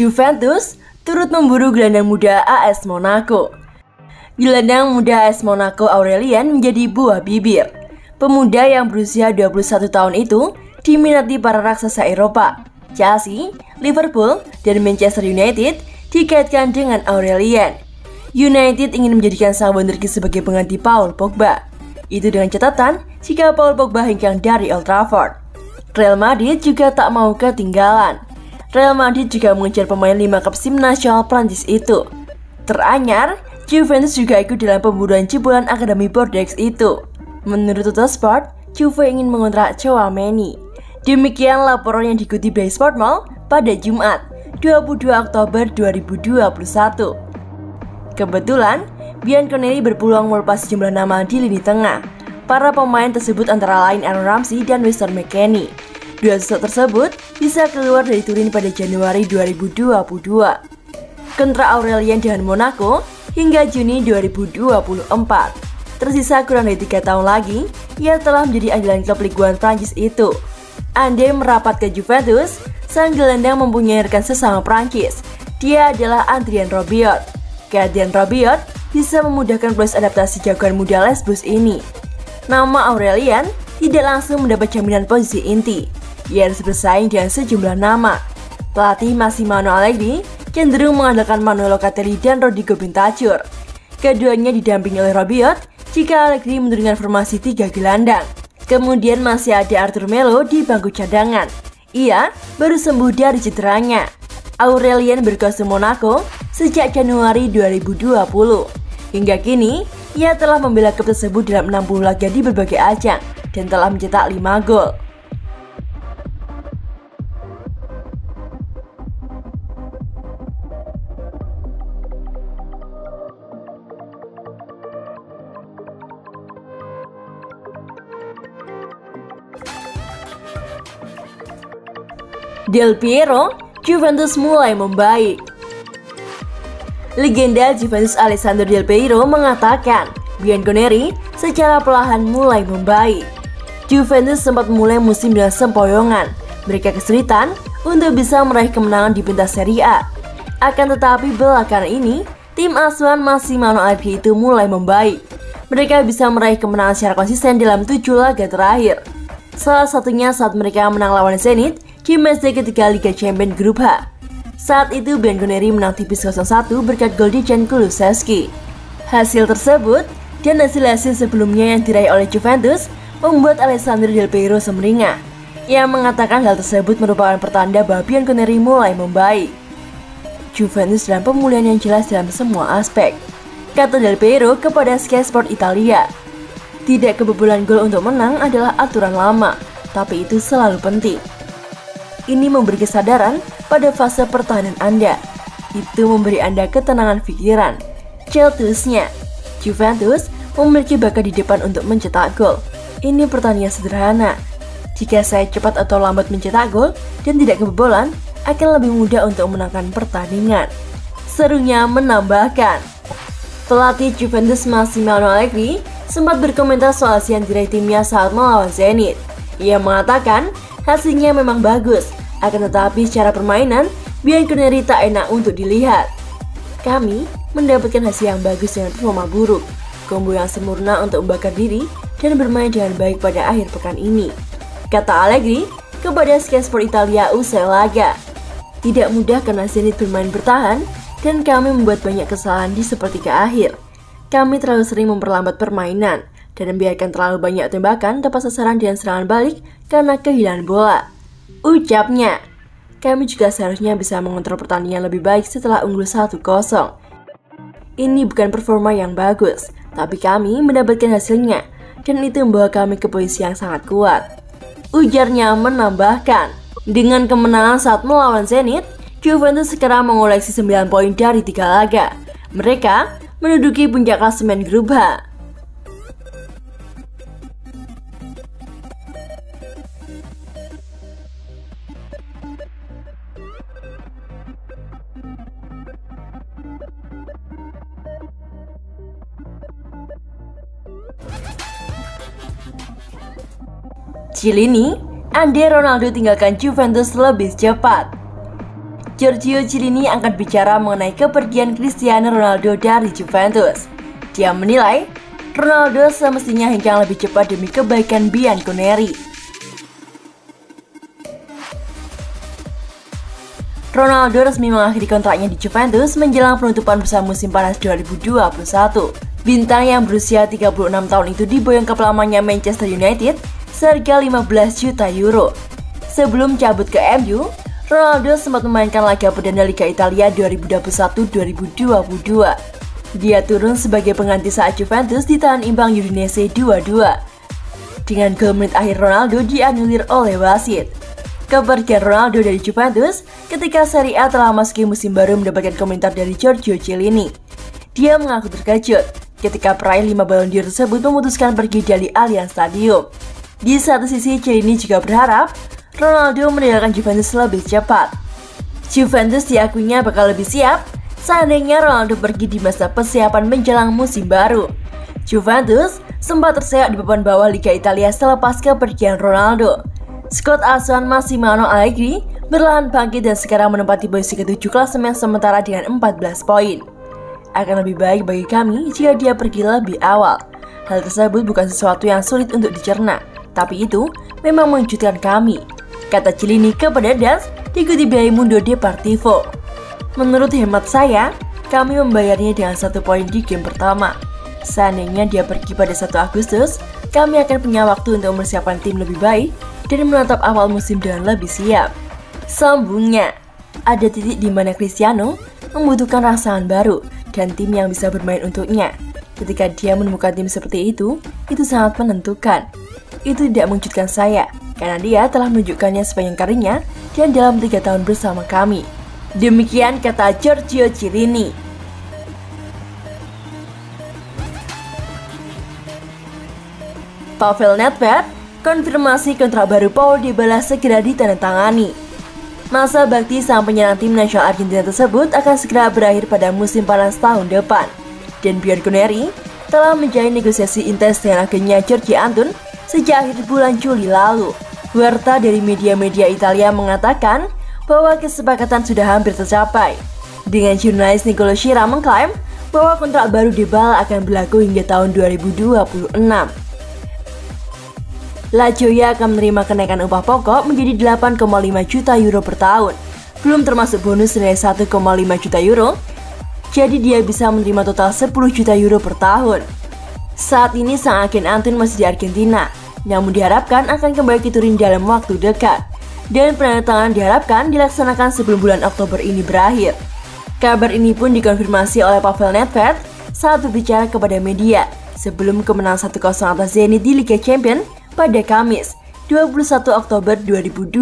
Juventus turut memburu gelandang muda AS Monaco. Gelandang muda AS Monaco Aurelien menjadi buah bibir. Pemuda yang berusia 21 tahun itu diminati para raksasa Eropa. Chelsea, Liverpool, dan Manchester United dikaitkan dengan Aurelien. United ingin menjadikan sang wonderkid sebagai pengganti Paul Pogba. Itu dengan catatan jika Paul Pogba hengkang dari Old Trafford. Real Madrid juga tak mau ketinggalan. Real Madrid juga mengejar pemain 5 klub tim nasional Prancis itu. Teranyar, Juventus juga ikut dalam pemburuan jebolan Akademi Bordeaux itu. Menurut Tuttosport, Juve ingin mengontrak Tchouaméni. Demikian laporan yang diikuti by Sportmall pada Jumat, 22 Oktober 2021. Kebetulan, Bianconeri berpeluang melepas sejumlah nama di lini tengah. Para pemain tersebut antara lain Aaron Ramsey dan Weston McKennie. Dua sosok tersebut bisa keluar dari Turin pada Januari 2022. Kontrak Aurelien dengan Monaco hingga Juni 2024. Tersisa kurang dari 3 tahun lagi, ia telah menjadi andalan klub Ligue 1 Prancis itu. Andai merapat ke Juventus, sang gelandang mempunyai rekan sesama Prancis. Dia adalah Adrien Rabiot. Kehadiran Rabiot bisa memudahkan proses adaptasi jagoan muda Lesbos ini. Nama Aurelien tidak langsung mendapat jaminan posisi inti. Ia harus bersaing dengan sejumlah nama. Pelatih Massimiliano Allegri cenderung mengandalkan Manuel Locatelli dan Rodrigo Bentancur. Keduanya didampingi oleh Rabiot jika Allegri menurunkan formasi 3 gelandang. Kemudian masih ada Arthur Melo di bangku cadangan. Ia baru sembuh dari cederanya. Aurelien berkostum Monaco sejak Januari 2020. Hingga kini, ia telah membela klub tersebut dalam 60 laga di berbagai ajang dan telah mencetak 5 gol. Del Piero, Juventus mulai membaik. Legenda Juventus Alessandro Del Piero mengatakan Bianconeri secara perlahan mulai membaik. Juventus sempat memulai musim dengan sempoyongan. Mereka kesulitan untuk bisa meraih kemenangan di pentas Serie A. Akan tetapi belakangan ini, tim asuhan Massimiliano Allegri itu mulai membaik. Mereka bisa meraih kemenangan secara konsisten dalam 7 laga terakhir. Salah satunya saat mereka menang lawan Zenit di matchday ketiga Liga Champions Grup H. Saat itu Bianconeri menang tipis 0-1 berkat gol Dejan Kulusevski. Hasil tersebut dan hasil-hasil sebelumnya yang diraih oleh Juventus membuat Alessandro Del Piero semeringah. Ia mengatakan hal tersebut merupakan pertanda bahwa Bianconeri mulai membaik. Juventus dalam pemulihan yang jelas dalam semua aspek, kata Del Piero kepada Sky Sport Italia. Tidak kebobolan gol untuk menang adalah aturan lama, tapi itu selalu penting. Ini memberi kesadaran pada fase pertahanan Anda. Itu memberi Anda ketenangan pikiran. Cetusnya, Juventus memiliki bakat di depan untuk mencetak gol. Ini pertandingan sederhana. Jika saya cepat atau lambat mencetak gol dan tidak kebobolan, akan lebih mudah untuk menangkan pertandingan. Serunya menambahkan. Pelatih Juventus Massimiliano Allegri sempat berkomentar soal hasil yang diraih timnya saat melawan Zenit. Ia mengatakan hasilnya memang bagus, akan tetapi secara permainan Bianconeri tak enak untuk dilihat. Kami mendapatkan hasil yang bagus dengan performa buruk, combo yang sempurna untuk membakar diri dan bermain dengan baik pada akhir pekan ini, kata Allegri kepada Sky Sport Italia usai laga. Tidak mudah karena Zenit bermain bertahan dan kami membuat banyak kesalahan di sepertiga akhir. Kami terlalu sering memperlambat permainan dan membiarkan terlalu banyak tembakan tepat sasaran dan serangan balik karena kehilangan bola, ucapnya. Kami juga seharusnya bisa mengontrol pertandingan lebih baik setelah unggul 1-0. Ini bukan performa yang bagus, tapi kami mendapatkan hasilnya dan itu membawa kami ke posisi yang sangat kuat, ujarnya menambahkan. Dengan kemenangan saat melawan Zenit, Juventus sekarang mengoleksi 9 poin dari 3 laga. Mereka menduduki puncak klasemen Grup H. Cilini, andai Ronaldo tinggalkan Juventus lebih cepat. Giorgio Chiellini angkat bicara mengenai kepergian Cristiano Ronaldo dari Juventus. Dia menilai Ronaldo semestinya hengkang lebih cepat demi kebaikan Bianconeri. Ronaldo resmi mengakhiri kontraknya di Juventus menjelang penutupan bursa musim panas 2021. Bintang yang berusia 36 tahun itu diboyong ke pelamanya Manchester United seharga 15 juta euro. Sebelum cabut ke MU, Ronaldo sempat memainkan laga perdana Liga Italia 2021-2022. Dia turun sebagai pengganti saat Juventus ditahan imbang Udinese 2-2. Dengan gol menit akhir Ronaldo dianulir oleh wasit. Kepergian Ronaldo dari Juventus ketika Serie A telah memasuki musim baru mendapatkan komentar dari Giorgio Chiellini. Dia mengaku terkejut ketika peraih 5 Ballon d'Or tersebut memutuskan pergi dari Allianz Stadium. Di satu sisi, Chiellini juga berharap Ronaldo meninggalkan Juventus lebih cepat. Juventus diakuinya bakal lebih siap seandainya Ronaldo pergi di masa persiapan menjelang musim baru. Juventus sempat terseok di papan bawah Liga Italia selepas kepergian Ronaldo. Skuad asuhan Massimiliano Allegri berlahan bangkit dan sekarang menempati posisi ke-7 klasemen sementara dengan 14 poin. Akan lebih baik bagi kami jika dia pergi lebih awal. Hal tersebut bukan sesuatu yang sulit untuk dicerna, tapi itu memang mengejutkan kami, kata Chiellini kepada AS dikutip dari Mundo Deportivo. Menurut hemat saya, kami membayarnya dengan 1 poin di game pertama. Seandainya dia pergi pada 1 Agustus, kami akan punya waktu untuk mempersiapkan tim lebih baik dan menatap awal musim dengan lebih siap. Sambungnya, ada titik di mana Cristiano membutuhkan rangsangan baru dan tim yang bisa bermain untuknya. Ketika dia menemukan tim seperti itu sangat menentukan. Itu tidak mengejutkan saya, karena dia telah menunjukkannya sepanjang karirnya dan dalam 3 tahun bersama kami. Demikian kata Giorgio Chiellini. Pavel Nedved konfirmasi kontrak baru Paul Dybala segera ditandatangani. Masa bakti sang penyerang tim nasional Argentina tersebut akan segera berakhir pada musim panas tahun depan. Dan Bianconeri telah menjalin negosiasi intens dengan agennya Giorgio Antun sejak akhir bulan Juli lalu. Warta dari media-media Italia mengatakan bahwa kesepakatan sudah hampir tercapai. Dengan jurnalis Nicolo Schira mengklaim bahwa kontrak baru Dybala akan berlaku hingga tahun 2026. La Gioia akan menerima kenaikan upah pokok menjadi 8,5 juta euro per tahun, belum termasuk bonus senilai 1,5 juta euro, jadi dia bisa menerima total 10 juta euro per tahun. Saat ini sang agen Antun masih di Argentina, namun diharapkan akan kembali ke Turin dalam waktu dekat, dan penandatanganan diharapkan dilaksanakan sebelum bulan Oktober ini berakhir. Kabar ini pun dikonfirmasi oleh Pavel Nedved saat berbicara kepada media sebelum kemenangan 1-0 atas Zenit di Liga Champions pada Kamis, 21 Oktober 2021.